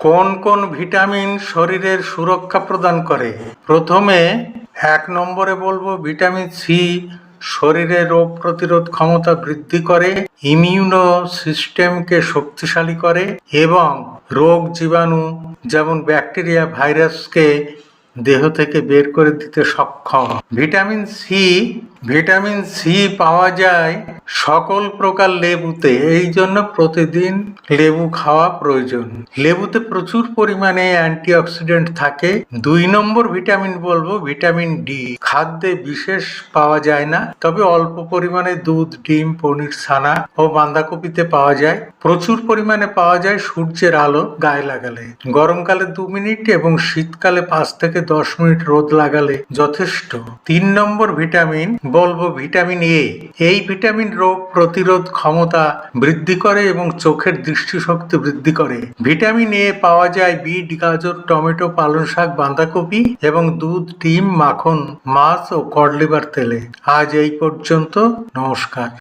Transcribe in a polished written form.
কোন কোন ভিটামিন শরীরের সুরক্ষা প্রদান করে? প্রথমে ১ নম্বরে বলবো ভিটামিন সি শরীরের রোগ প্রতিরোধ ক্ষমতা বৃদ্ধি করে, ইমিউনো সিস্টেমকে শক্তিশালী করে এবং রোগ জীবাণু যেমন ব্যাকটেরিয়া ভাইরাসকে দেহ থেকে বের করে দিতে সক্ষম। ভিটামিন সি পাওয়া যায় সকল প্রকার লেবুতে, এই জন্য প্রতিদিন লেবু খাওয়া প্রয়োজন। লেবুতে প্রচুর পরিমাণে অ্যান্টিঅক্সিডেন্ট থাকে। ২ নম্বর ভিটামিন বলবো ভিটামিন ডি। খাদ্যে বিশেষ পাওয়া যায় না, তবে অল্প পরিমাণে দুধ, ডিম, পনির, ছানা ও বাঁধাকপিতে পাওয়া যায়। প্রচুর পরিমাণে পাওয়া যায় সূর্যের আলো গায়ে লাগালে। গরমকালে ২ মিনিট এবং শীতকালে ৫ থেকে ১০ মিনিট রোদ লাগালে যথেষ্ট। ৩ নম্বর ভিটামিন বলবো ভিটামিন এ। এই ভিটামিন রোগ প্রতিরোধ ক্ষমতা বৃদ্ধি করে এবং চোখের দৃষ্টিশক্তি বৃদ্ধি করে। ভিটামিন এ পাওয়া যায় বিট, গাজর, টমেটো, পালং শাক, বাঁধাকপি এবং দুধ, ডিম, মাখন, মাছ ও কড লিভার তেলে। আজ এই পর্যন্ত। নমস্কার।